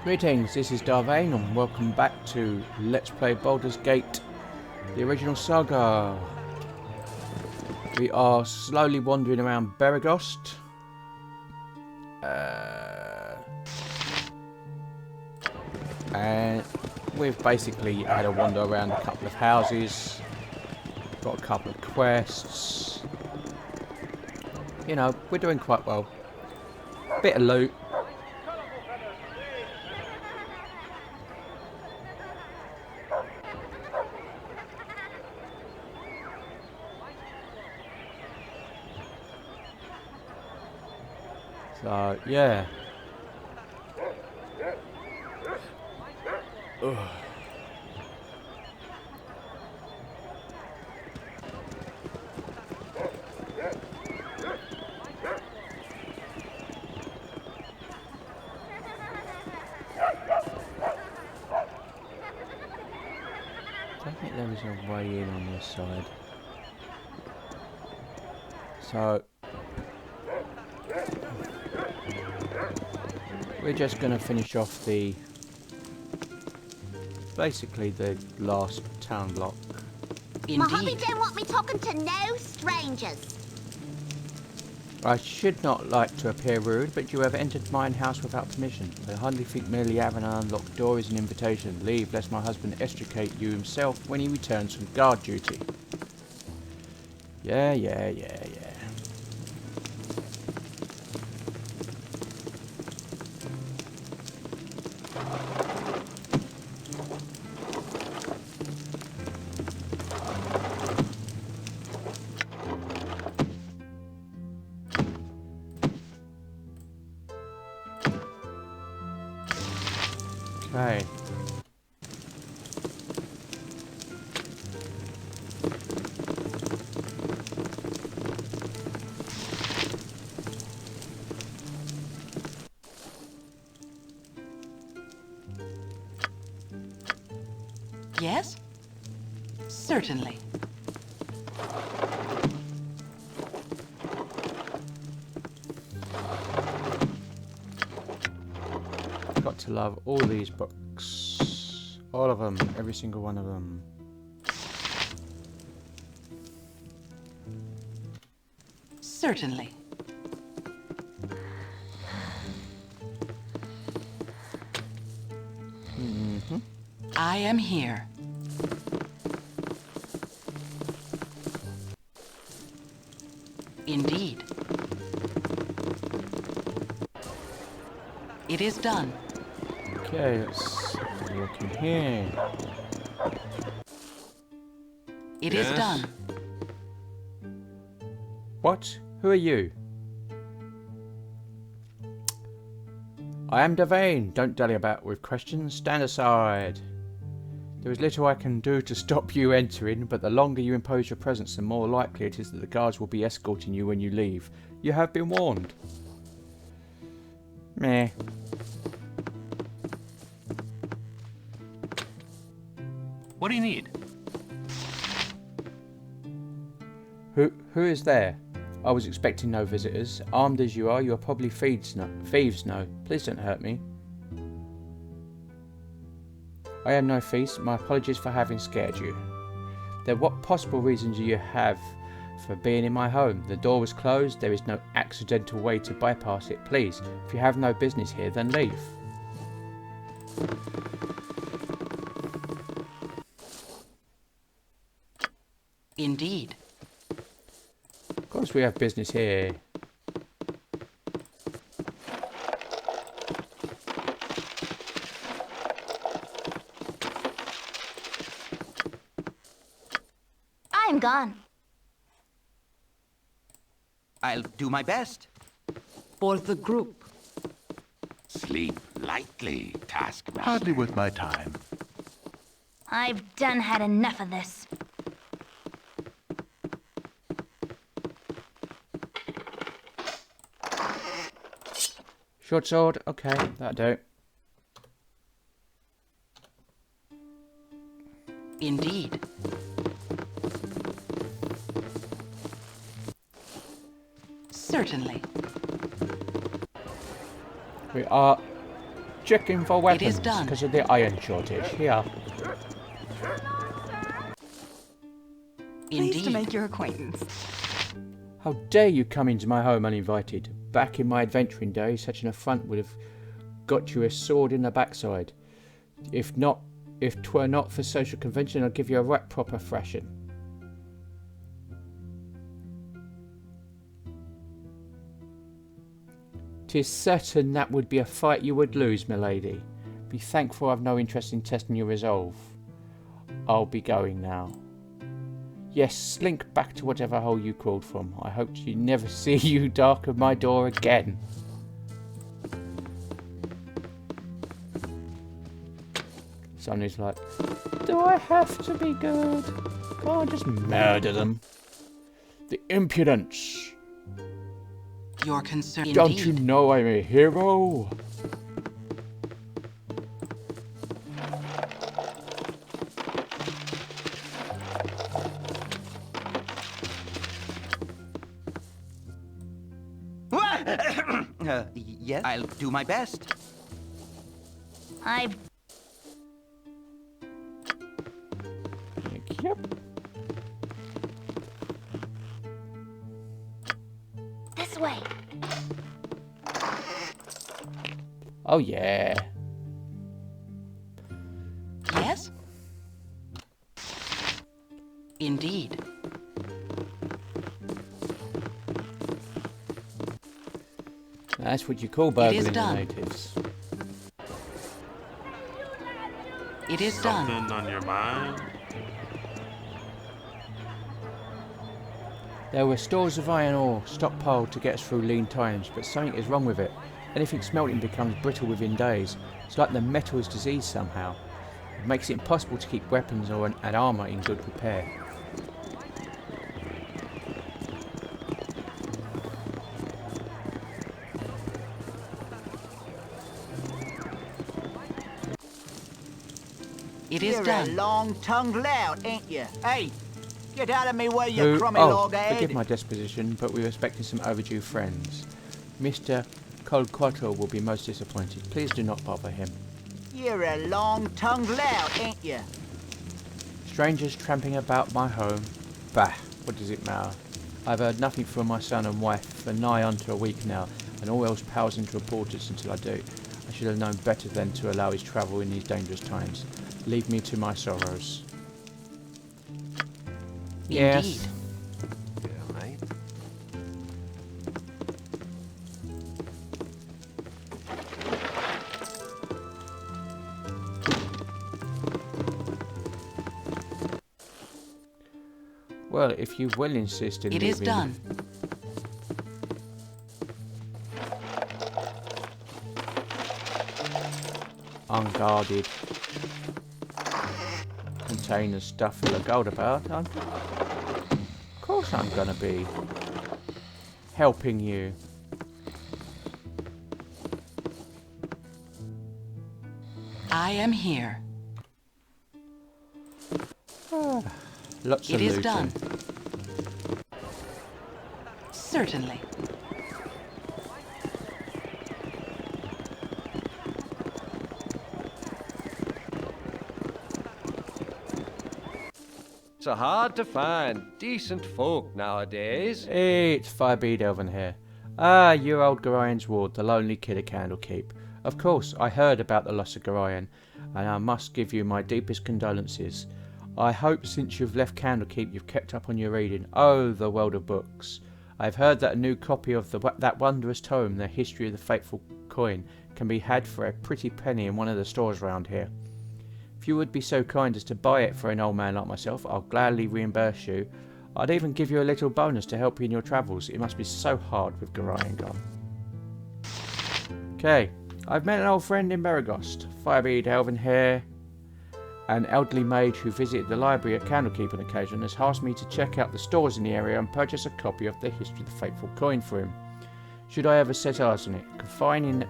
Greetings, this is Darvain and welcome back to Let's Play Baldur's Gate, the original Saga. We are slowly wandering around Beregost. And we've basically had a wander around a couple of houses, got a couple of quests. You know, we're doing quite well. Bit of loot. So, yeah. Ugh. I think there is a way in on this side. So we're just going to finish off basically the last town block. Indeed. My hubby don't want me talking to no strangers. I should not like to appear rude, but you have entered mine house without permission. I hardly think merely having an unlocked door is an invitation. Leave, lest my husband extricate you himself when he returns from guard duty. Yeah. Okay. Yes? Certainly. Got to love all these books. All of them. Every single one of them. Certainly. I am here. Indeed. It is done. Okay, let's have a look in here. It is done. What? Who are you? I am Darvain. Don't dally about with questions. Stand aside. There is little I can do to stop you entering, but the longer you impose your presence, the more likely it is that the guards will be escorting you when you leave. You have been warned. Meh. What do you need? Who is there? I was expecting no visitors. Armed as you are probably thieves now. Please don't hurt me. I am no thief. My apologies for having scared you. Then what possible reason do you have for being in my home? The door was closed. There is no accidental way to bypass it. Please, if you have no business here, then leave. Indeed. Of course we have business here. I'm gone. I'll do my best. For the group. Sleep lightly, taskmaster. Hardly worth my time. I've done had enough of this. Short sword. Okay, that'll do. Indeed. Certainly. We are checking for weapons done. because of the iron shortage. Here. Pleased to Indeed. make your acquaintance. How dare you come into my home uninvited? Back in my adventuring days, such an affront would have got you a sword in the backside. If 'twere not for social convention, I'd give you a right proper thrashing. 'Tis certain that would be a fight you would lose, milady. Be thankful I've no interest in testing your resolve. I'll be going now. Yes, slink back to whatever hole you crawled from. I hope to never see you darken my door again. Sonny's like, do I have to be good? Can't I just murder them? The impudence! Your concern. Don't Indeed. you know I'm a hero? Yes, I'll do my best. Yep. This way. Oh yeah. Yes? Indeed. That's what you call burgling the done. natives. It is done. Something on your mind? There were stores of iron ore stockpiled to get us through lean times, but something is wrong with it. Anything smelting becomes brittle within days. It's like the metal is diseased somehow. It makes it impossible to keep weapons and armour in good repair. It is You're a done. long-tongued lout, ain't you? Hey, get out of me way, you Who? crummy Oh, loghead. forgive my disposition, but we were expecting some overdue friends. Mr. Colquato will be most disappointed. Please do not bother him. You're a long-tongued lout, ain't you? Strangers tramping about my home. Bah, what does it matter? I've heard nothing from my son and wife for nigh onto a week now, and all else pales into importance until I do. I should have known better than to allow his travel in these dangerous times. Leave me to my sorrows. Yes. Indeed. Yeah, right. Well, if you will insist in It is leaving- done. unguarded containers stuffed full of gold about, of course I'm gonna be helping you. I am here. Lots of It is looting. done. Certainly. It's hard to find decent folk nowadays. Hey, it's Firebeard Elven here. Ah, you're old Gorian's ward, the lonely kid of Candlekeep. Of course, I heard about the loss of Gorian, and I must give you my deepest condolences. I hope since you've left Candlekeep you've kept up on your reading. Oh, the world of books. I've heard that a new copy of that wondrous tome, The History of the Fateful Coin, can be had for a pretty penny in one of the stores around here. If you would be so kind as to buy it for an old man like myself, I'll gladly reimburse you. I'd even give you a little bonus to help you in your travels. It must be so hard with Gorian gone. Okay, I've met an old friend in Meragost, Firebeard Elven here. An elderly mage who visited the library at Candlekeep on occasion has asked me to check out the stores in the area and purchase a copy of The History of the Fateful Coin for him. Should I ever set eyes on it, confining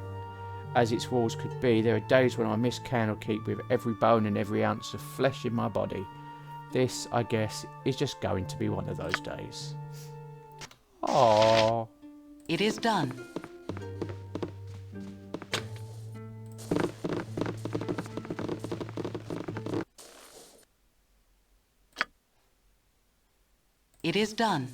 as its walls could be, there are days when I miss Candlekeep with every bone and every ounce of flesh in my body. This, I guess, is just going to be one of those days. Aww. It is done. It is done.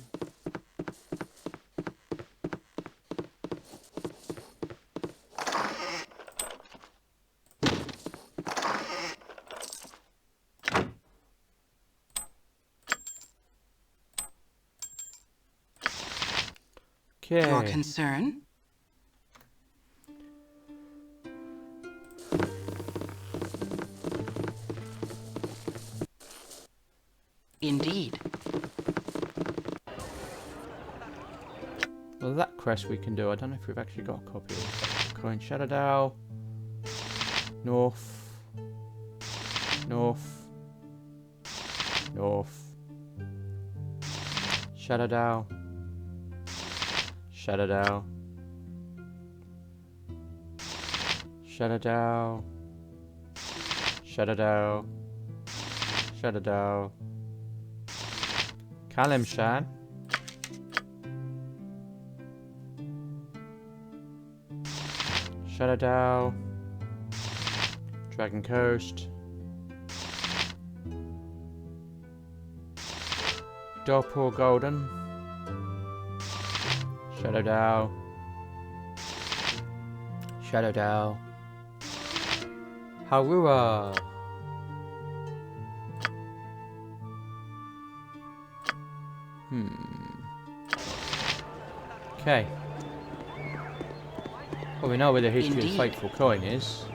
Your Okay. concern? Indeed. Well, that quest we can do. I don't know if we've actually got a copy of it. Coin Shadow. North. North. North. Shadow. Shadow. Shadow. Shadow. Shadow. Kalimshan. Shadow. Dragon Coast. Doppel Golden. Shadow. Shadow. Harua. Okay. Well, we know where the history Indeed. of Fateful Coin is.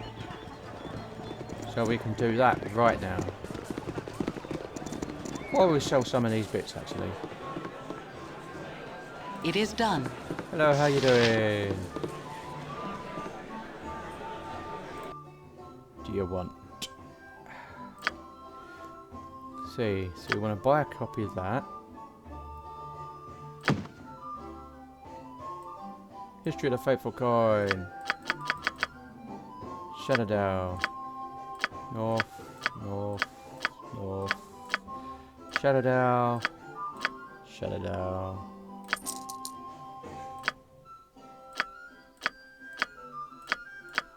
So we can do that right now. Or we'll sell some of these bits, actually. It is done. Hello, how you doing? Do you want? See, so we want to buy a copy of that. History of the Fateful Coin. Shadow. North. Shadow.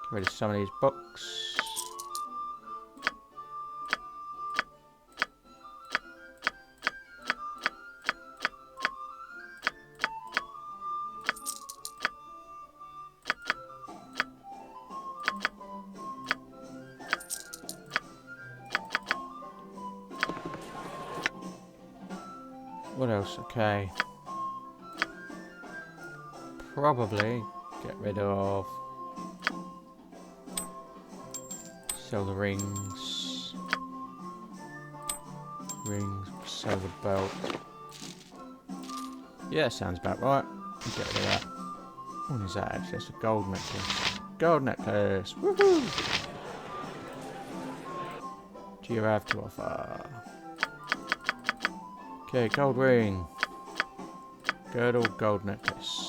Get rid of some of these books. What else? Okay. Probably get rid of. Sell the rings. Sell the belt. Yeah, sounds about right. We'll get rid of that. What is that actually? It's a gold necklace. Gold necklace! Woohoo! What do you have to offer? Okay, gold ring. Girdle, gold necklace.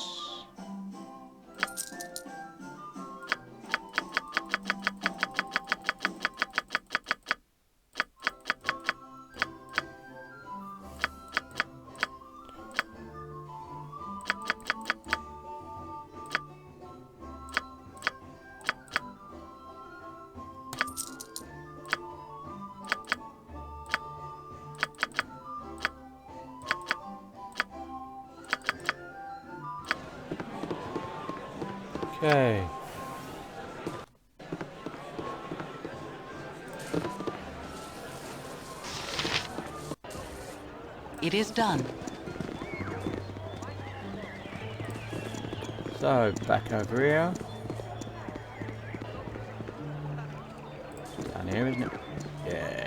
Okay. It is done. So, back over here. Down here, isn't it? Yeah.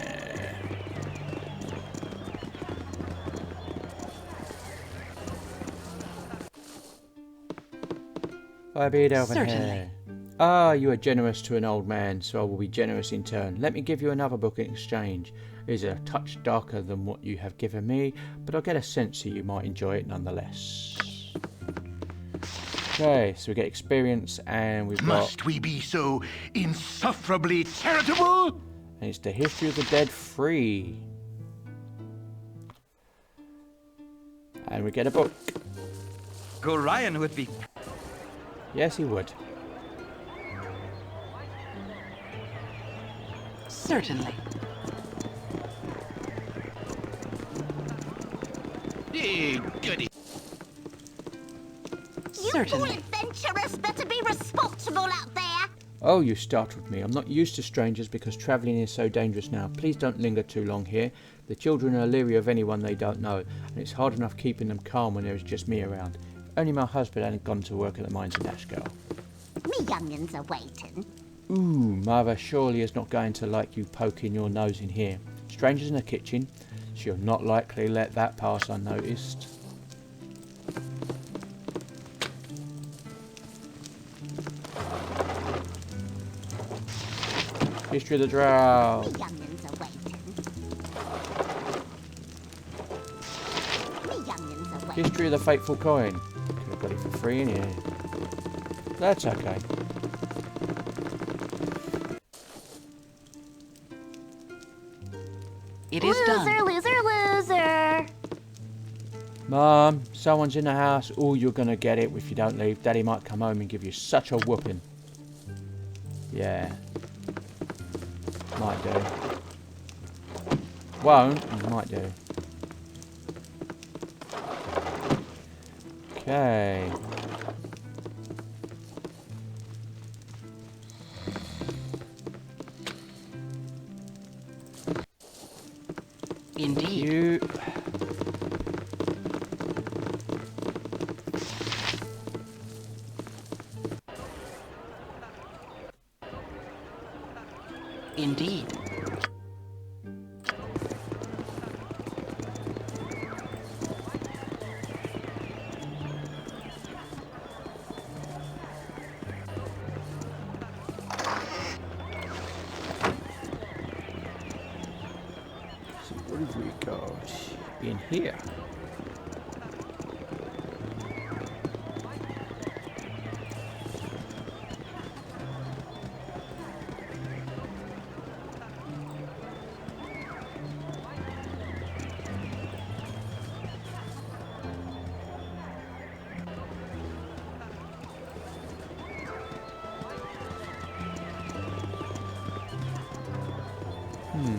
I be over Certainly. here. Ah, you are generous to an old man, so I will be generous in turn. Let me give you another book in exchange. It is a touch darker than what you have given me, but I get a sense that you might enjoy it nonetheless. Okay, so we get experience, and we've got... Must we be so insufferably charitable? And it's the History of the Dead 3. And we get a book. Gorion would be... Yes, he would. Certainly. Goody. You all Certainly. adventurers better be responsible out there. Oh, you startled me. I'm not used to strangers because travelling is so dangerous now. Please don't linger too long here. The children are leery of anyone they don't know, and it's hard enough keeping them calm when there is just me around. If only my husband hadn't gone to work at the mines in Ashgar. Me youngins are waiting. Ooh, Mother surely is not going to like you poking your nose in here. Strangers in the kitchen. She'll not likely let that pass unnoticed. History of the Drow. Me youngins are waiting. Me youngins are waiting. History of the Fateful Coin. Could have got it for free in here. That's okay. It is done. Loser. Mum, someone's in the house. Oh, you're gonna get it if you don't leave. Daddy might come home and give you such a whooping. Yeah. Might do. Won't, might do. Okay. Indeed. You... Indeed. So what have we got in here?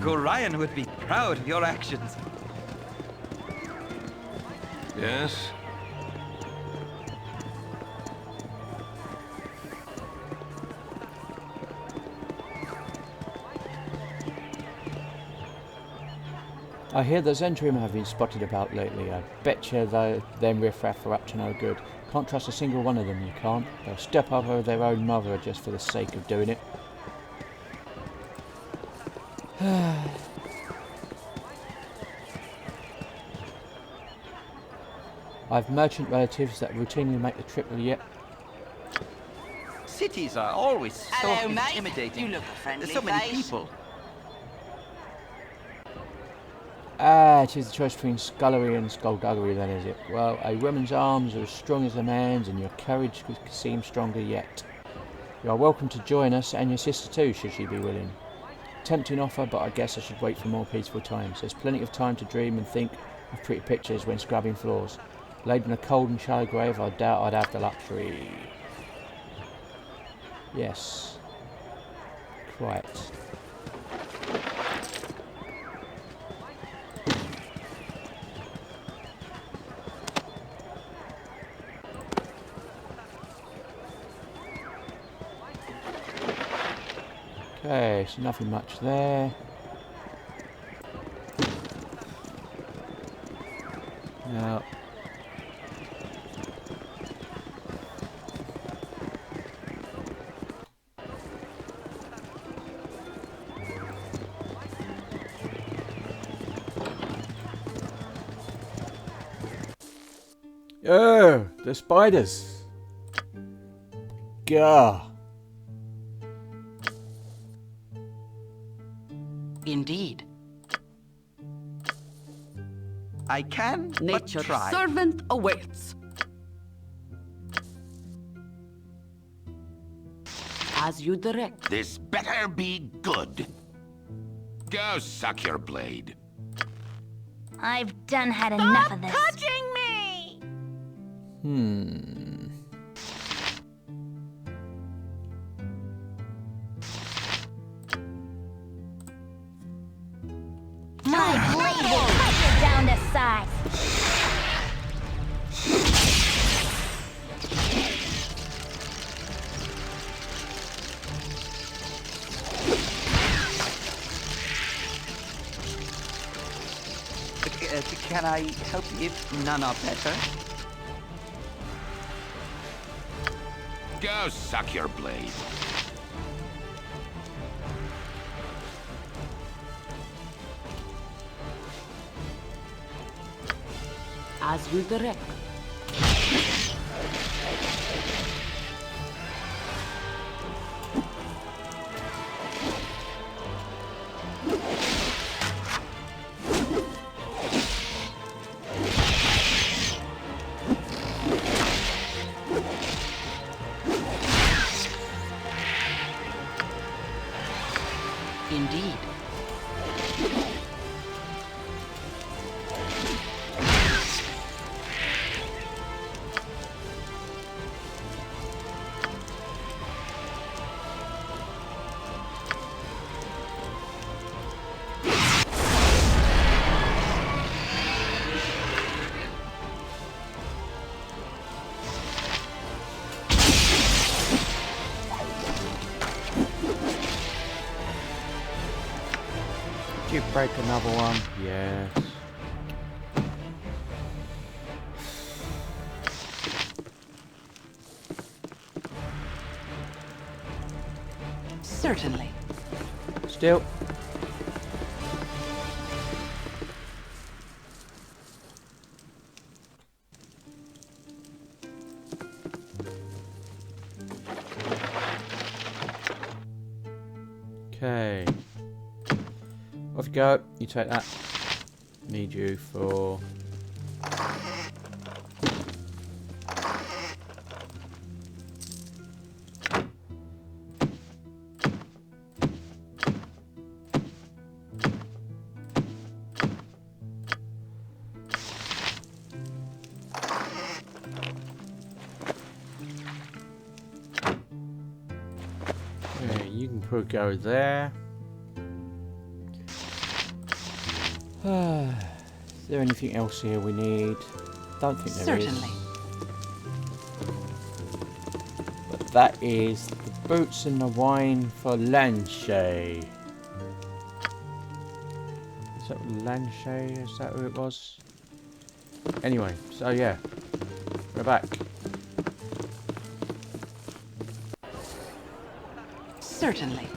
Gorion would be proud of your actions. Yes? I hear the Zentrum have been spotted about lately. I betcha them riffraff are up to no good. Can't trust a single one of them, you can't. They'll step over their own mother just for the sake of doing it. I've merchant relatives that routinely make the trip yet. Cities are always so Hello, mate. intimidating. You look a friendly There's so many face. people. Ah, it is the choice between scullery and skullduggery then, is it? Well, a woman's arms are as strong as a man's and your courage could seem stronger yet. You are welcome to join us and your sister too, should she be willing. Tempting offer, but I guess I should wait for more peaceful times. There's plenty of time to dream and think of pretty pictures when scrubbing floors. Laid in a cold and shallow grave, I doubt I'd have the luxury. Yes. Quite. Okay, so nothing much there. Now, oh, the spiders. Gah. Indeed. I can but Nature's try. servant awaits. As you direct. This better be good. Go suck your blade. I've done had enough of this. Touching me! My blade will cut you down to size. Can I help if none are better? Go suck your blade. As you direct. Indeed. Did you break another one? Yes. Certainly. Still. Okay. Off you go. You take that. Need you for... Okay, you can put go there. Is there anything else here we need? Don't think there is. Certainly. But that is the boots and the wine for Lanchay. Is that Lanchay? Is that who it was? Anyway, so yeah, we're back. Certainly.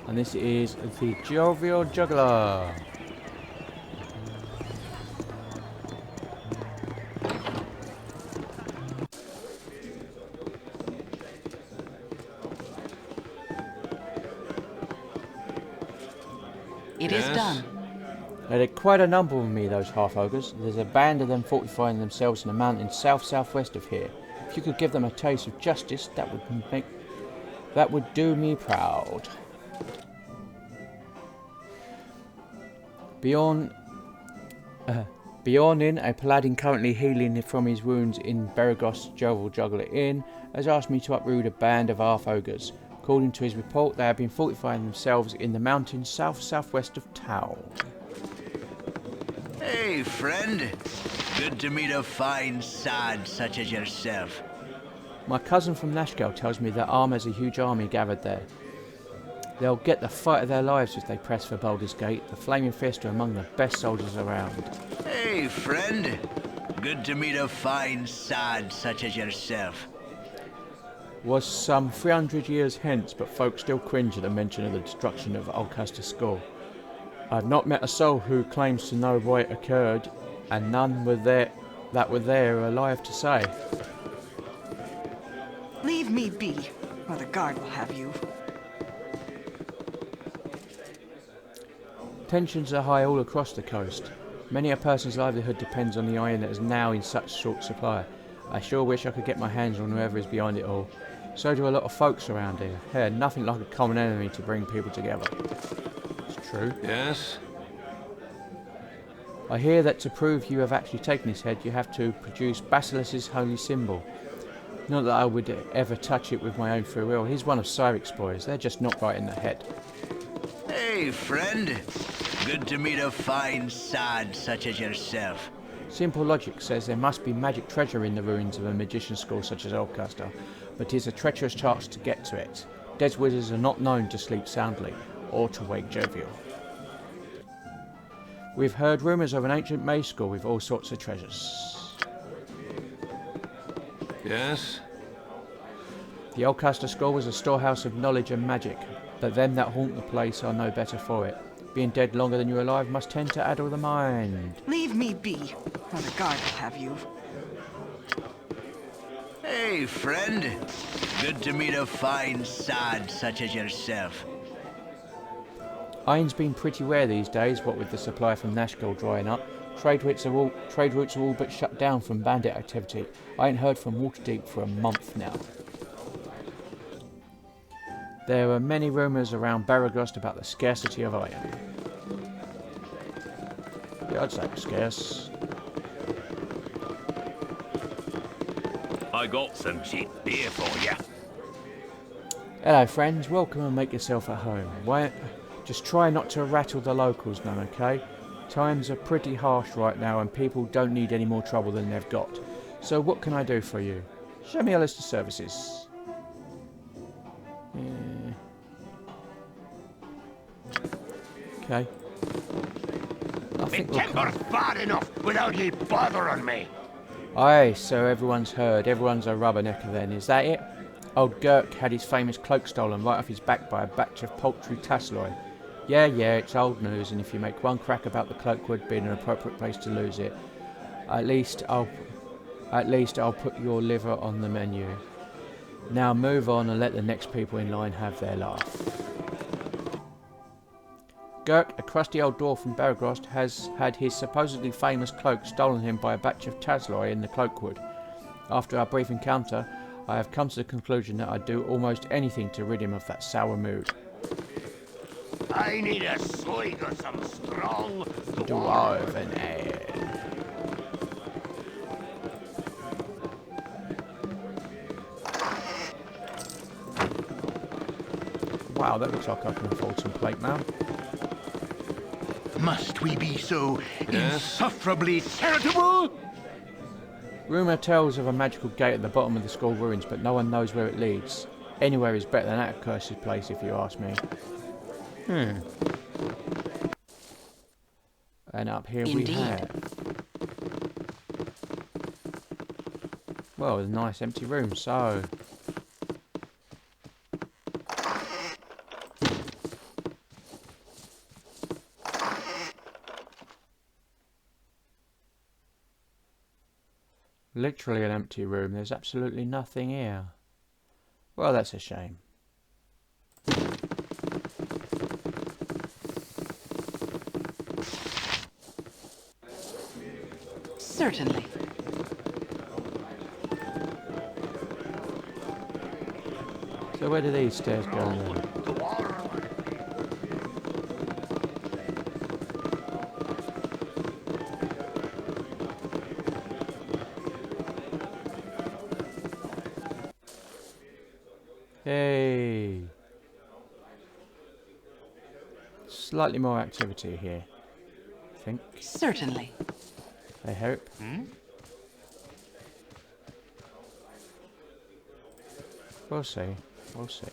And this is the Jovial Juggler. It is done. There are quite a number of me, those half-ogres. There's a band of them fortifying themselves in the mountains south-southwest of here. If you could give them a taste of justice, that would do me proud. Bjorn in, a paladin currently healing from his wounds in Beragos Jovial Juggler Inn, has asked me to uproot a band of half-ogres. According to his report, they have been fortifying themselves in the mountains south-southwest of town. Hey, friend. Good to meet a fine sod such as yourself. My cousin from Nashkel tells me that Arm has a huge army gathered there. They'll get the fight of their lives if they press for Baldur's Gate. The Flaming Fist are among the best soldiers around. Hey, friend. Good to meet a fine sod such as yourself. Was some 300 years hence, but folk still cringe at the mention of the destruction of Alcester School. I have not met a soul who claims to know why it occurred, and none were there alive to say. Leave me be, or the guard will have you. Tensions are high all across the coast. Many a person's livelihood depends on the iron that is now in such short supply. I sure wish I could get my hands on whoever is behind it all. So do a lot of folks around here. Hey, nothing like a common enemy to bring people together. It's true. Yes? I hear that to prove you have actually taken his head, you have to produce Basilus's holy symbol. Not that I would ever touch it with my own free will. He's one of Cyric's boys. They're just not right in the head. Hey, friend. Good to meet a fine sod such as yourself. Simple logic says there must be magic treasure in the ruins of a magician's school such as Oldcaster, but it is a treacherous task to get to it. Dead wizards are not known to sleep soundly, or to wake jovial. We've heard rumours of an ancient mage school with all sorts of treasures. Yes? The Oldcaster school was a storehouse of knowledge and magic, but them that haunt the place are no better for it. Being dead longer than you're alive must tend to addle the mind. Leave me be, or the guard will have you. Hey, friend. Good to meet a fine sod such as yourself. Iron's been pretty rare these days, what with the supply from Nashville drying up. Trade routes are all but shut down from bandit activity. I ain't heard from Waterdeep for a month now. There are many rumours around Baragost about the scarcity of iron. Yeah, I'd say it's scarce. I got some cheap beer for you. Hello friends, welcome and make yourself at home. Just try not to rattle the locals none, okay? Times are pretty harsh right now and people don't need any more trouble than they've got. So what can I do for you? Show me a list of services. Yeah. Okay. I My think we'll temper's bad enough without ye bothering me. Aye, so everyone's heard. Everyone's a rubbernecker then, is that it? Old Gurk had his famous cloak stolen right off his back by a batch of paltry Tasloi. Yeah, it's old news, and if you make one crack about the cloakwood being an appropriate place to lose it, at least I'll put your liver on the menu. Now move on and let the next people in line have their laugh. Gurk, a crusty old dwarf from Baragost, has had his supposedly famous cloak stolen him by a batch of Tasloi in the cloakwood. After our brief encounter, I have come to the conclusion that I'd do almost anything to rid him of that sour mood. I need a swig of some strong Dwarven ale. Wow, that looks like I can afford some plate mail. Must we be so Yes? insufferably charitable? Rumour tells of a magical gate at the bottom of the school ruins, but no one knows where it leads. Anywhere is better than that accursed place, if you ask me. And up here Indeed. we have... well, a nice empty room, so... literally an empty room. There's absolutely nothing here. Well, that's a shame. Certainly. So where do these stairs go then? Hey! Slightly more activity here, I think. Certainly. I hope. We'll see. We'll see.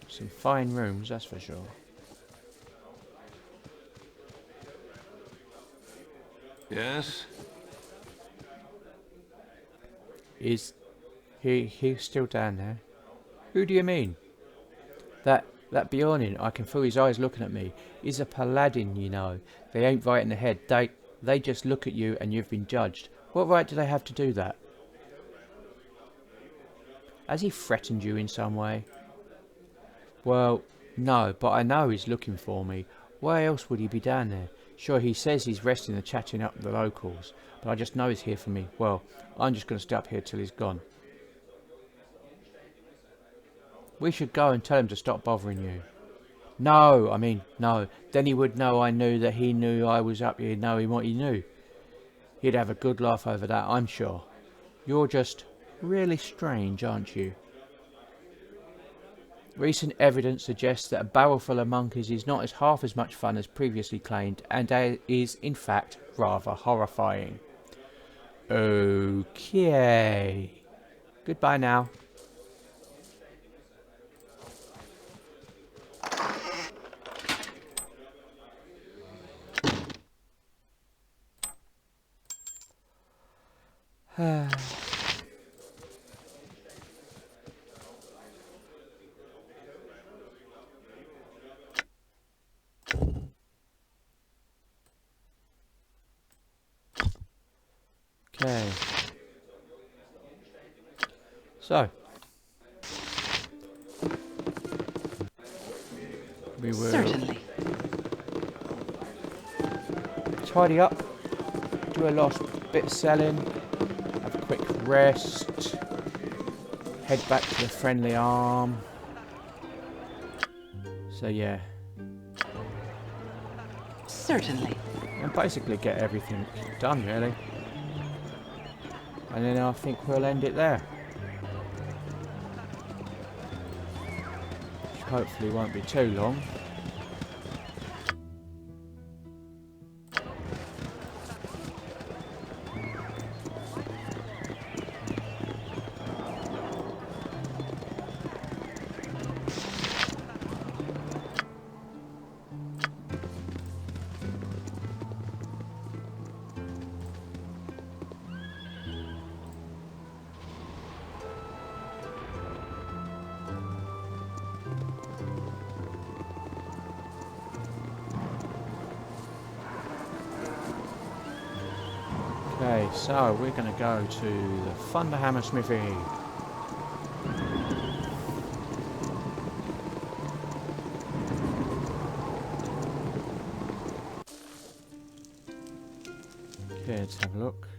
Some fine rooms, that's for sure. Yes? Is he's still down there? Who do you mean? That Bjornin, I can feel his eyes looking at me. He's a paladin, you know. They ain't right in the head. They just look at you and you've been judged. What right do they have to do that? Has he threatened you in some way? Well, no, but I know he's looking for me. Why else would he be down there? Sure, he says he's resting and chatting up with the locals, but I just know he's here for me. Well, I'm just going to stay up here till he's gone. We should go and tell him to stop bothering you. No, I mean, no. Then he would know I knew that he knew I was up here knowing what he knew. He'd have a good laugh over that, I'm sure. You're just really strange, aren't you? Recent evidence suggests that a barrel full of monkeys is not as half as much fun as previously claimed, and is in fact rather horrifying. Okay. Goodbye now. Okay. So. We will Certainly. tidy up, do a last bit of selling, have a quick rest, head back to the friendly arm. So yeah. Certainly. And basically get everything done really. And then I think we'll end it there. Which hopefully won't be too long. Okay, so we're going to go to the Thunderhammer Smithy. Okay, let's have a look.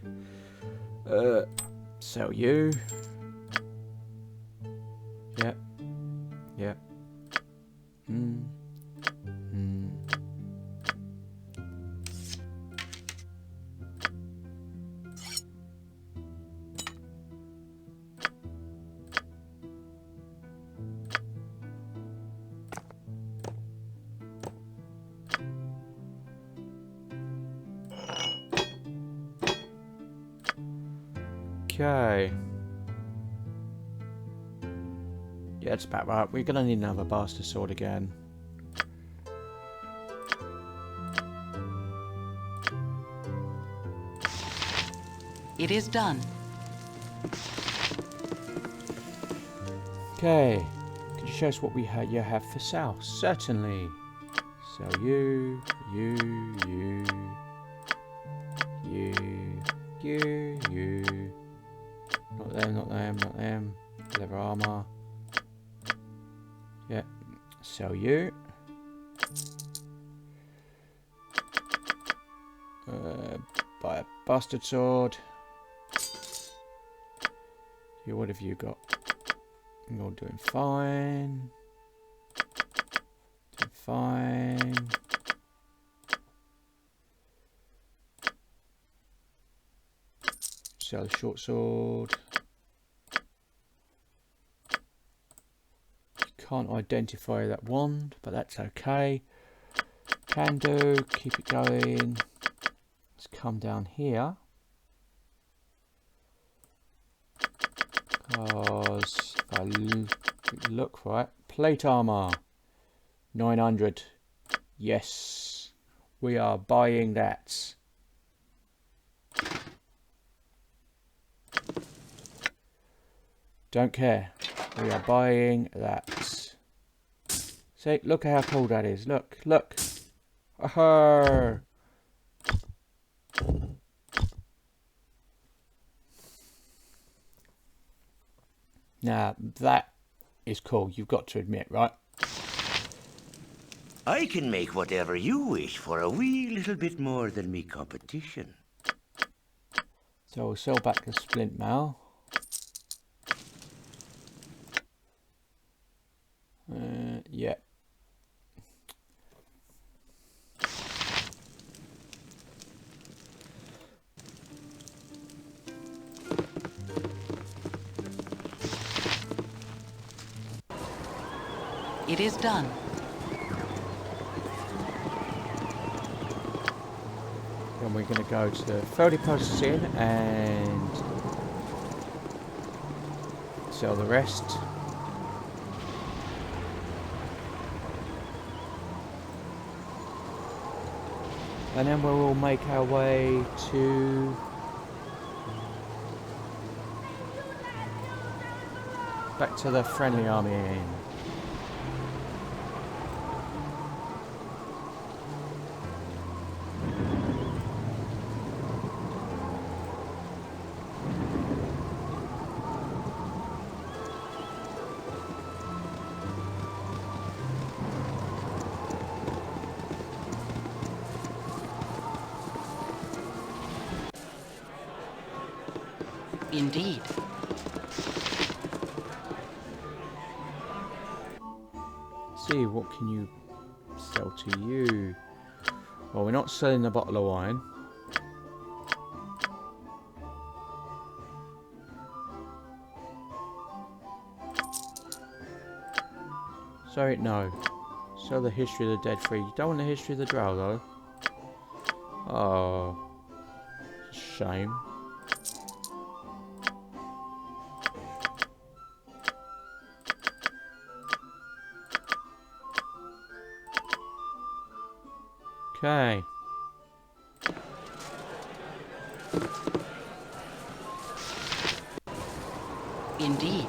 Sell you. Yep. Yep. Okay. Yeah, that's about right. We're gonna need another bastard sword again. It is done. Okay. Could you show us what you have for sale? Certainly. So you. Not them. Leather armor. Yeah. Sell you. Buy a bastard sword. You, what have you got? You're doing fine. Doing fine. Sell the short sword. Can't identify that wand, but that's okay. Can do. Keep it going. Let's come down here. Because if I look right, plate armor 900. Yes, we are buying that. Don't care. We are buying that. See, look at how cool that is. Look. Aha! Now, that is cool. You've got to admit, right? I can make whatever you wish for a wee little bit more than me competition. So we'll sell back the splint mail. Yeah. It is done. And we're going to go to the 30 posts in and sell the rest. And then we'll all make our way to back to the friendly army inn. Indeed. See, what can you sell to you? Well, we're not selling the bottle of wine. Sorry, no. Sell the history of the dead free. You don't want the history of the drow, though. Oh, it's a shame. Okay. Indeed.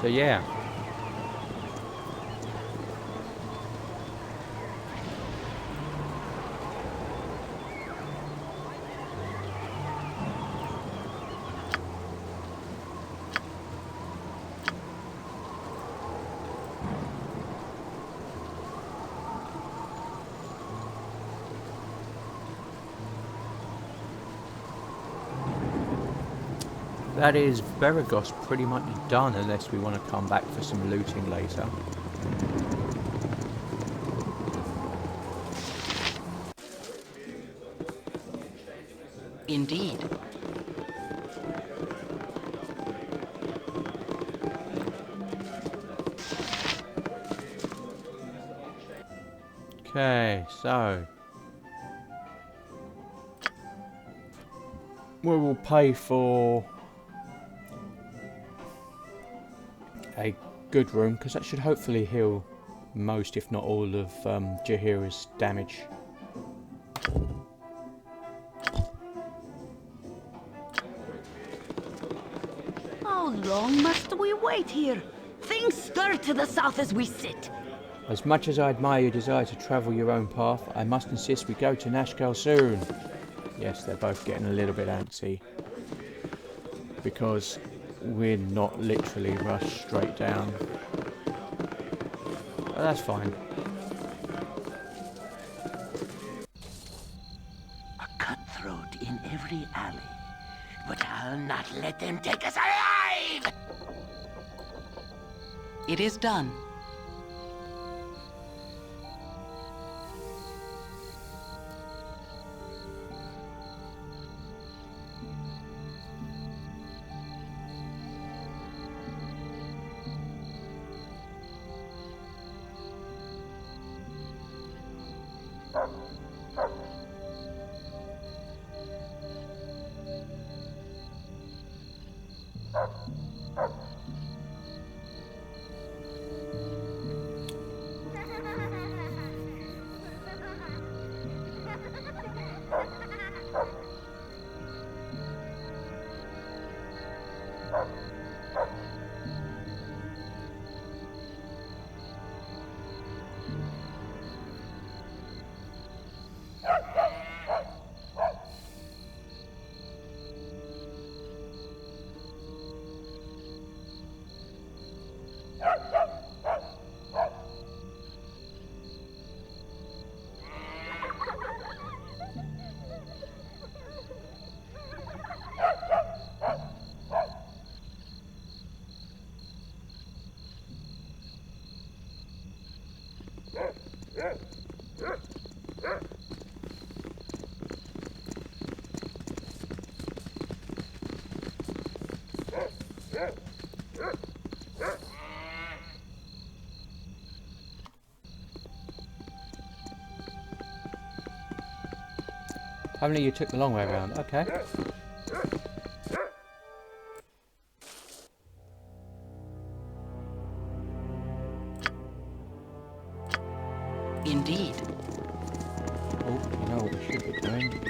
So yeah. That is Veragos pretty much done, unless we want to come back for some looting later. Indeed. Okay, so we will pay for a good room, because that should hopefully heal most, if not all, of Jaheira's damage. How long must we wait here? Things stir to the south as we sit. As much as I admire your desire to travel your own path, I must insist we go to Nashkel soon. Yes, they're both getting a little bit antsy, because we're not literally rushed straight down. But that's fine. A cutthroat in every alley. But I'll not let them take us alive! It is done. Only you took the long way around. Okay. Indeed. Oh, you know what we should be doing?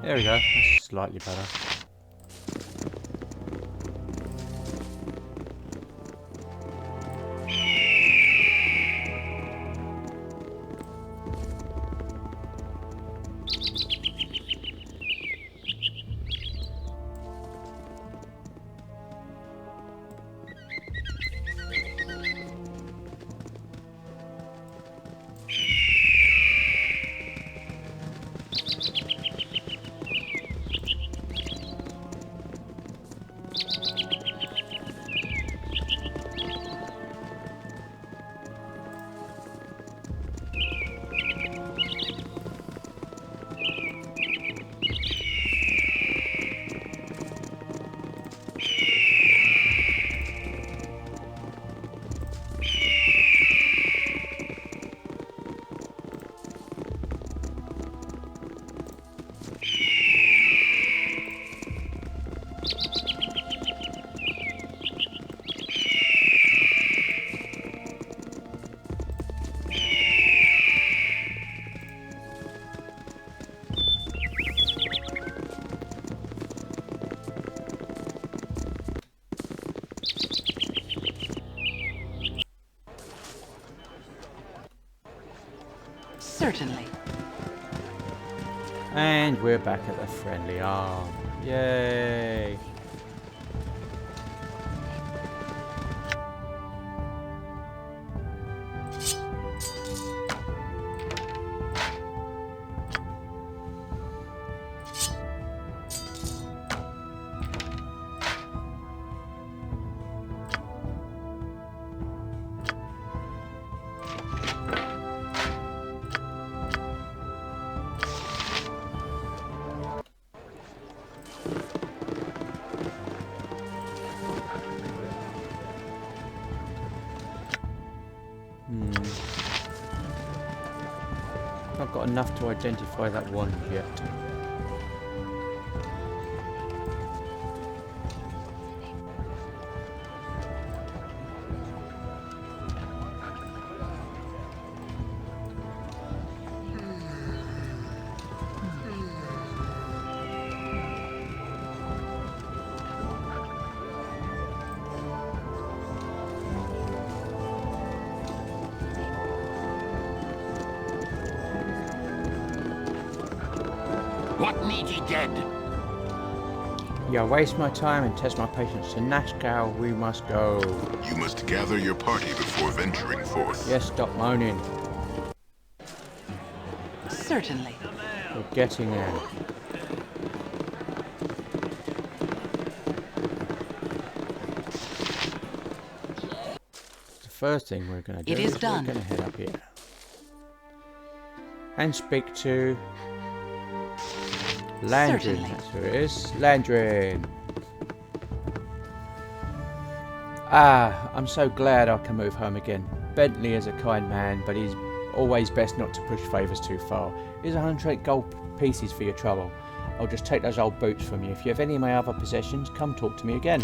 There we go. That's slightly better. Certainly. And we're back at the friendly arm. Yay! Not got enough to identify that one yet. What need ye dead? You waste my time and test my patience. To Nashkel we must go. You must gather your party before venturing forth. Yes, stop moaning. Certainly. We're getting there. The first thing we're going to do is done. we're going to head up here. And speak to Landrin. Certainly. That's who it is. Landrin. Ah, I'm so glad I can move home again. Bentley is a kind man, but he's always best not to push favours too far. Here's 108 gold pieces for your trouble. I'll just take those old boots from you. If you have any of my other possessions, come talk to me again.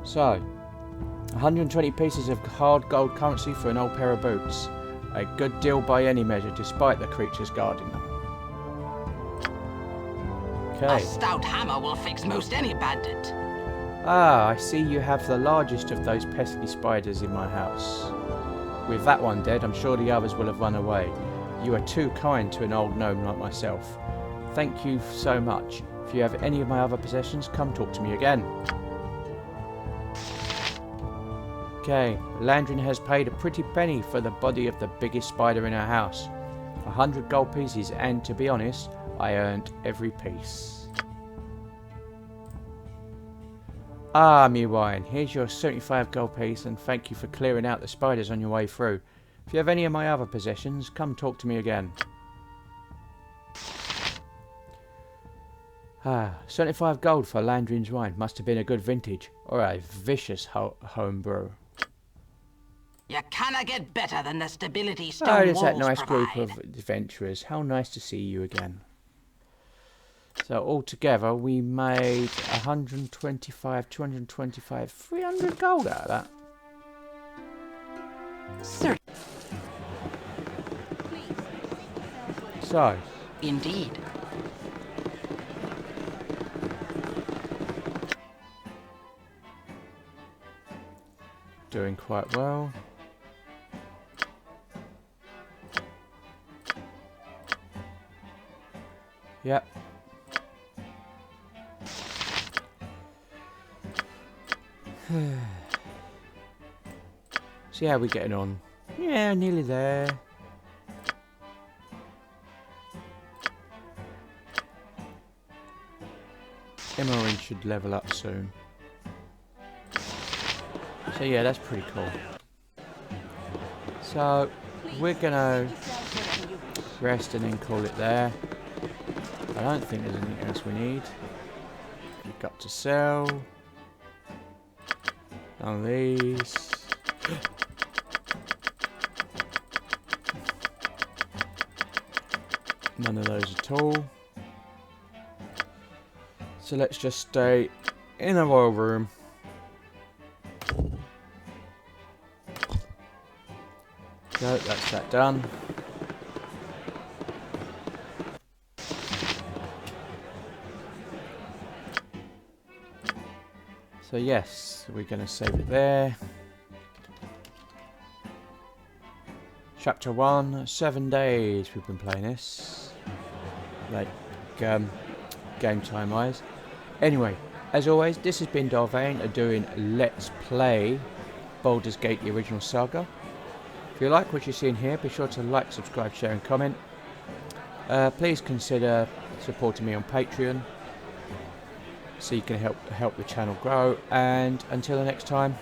So, 120 pieces of hard gold currency for an old pair of boots. A good deal by any measure, despite the creatures guarding them. A stout hammer will fix most any bandit. Ah, I see you have the largest of those pesky spiders in my house. With that one dead, I'm sure the others will have run away. You are too kind to an old gnome like myself. Thank you so much. If you have any of my other possessions, come talk to me again. Okay, Landrin has paid a pretty penny for the body of the biggest spider in her house. 100 gold pieces, and to be honest, I earned every piece. Ah, me wine, here's your 75 gold piece, and thank you for clearing out the spiders on your way through. If you have any of my other possessions, come talk to me again. Ah, 75 gold for Landrin's wine. Must have been a good vintage, or a vicious homebrew. You cannot get better than the stability stone Oh, walls there's that nice provide. group of adventurers. How nice to see you again. So altogether we made 125, 225, 300 gold out of that. Sir. So. Indeed. Doing quite well. Yep. See how we're getting on. Yeah, nearly there. Emerin should level up soon. So yeah, that's pretty cool. So we're gonna rest and then call it there. I don't think there's anything else we need. You've got to sell. None of these. None of those at all. So let's just stay in a royal room. So that's that done. So yes, we're going to save it there. Chapter 1, 7 days we've been playing this. Like, game time wise. Anyway, as always, this has been Darvane doing Let's Play Baldur's Gate, the original Saga. If you like what you're seeing here, be sure to like, subscribe, share and comment. Please consider supporting me on Patreon, so you can help the channel grow. And until the next time,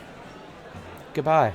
goodbye.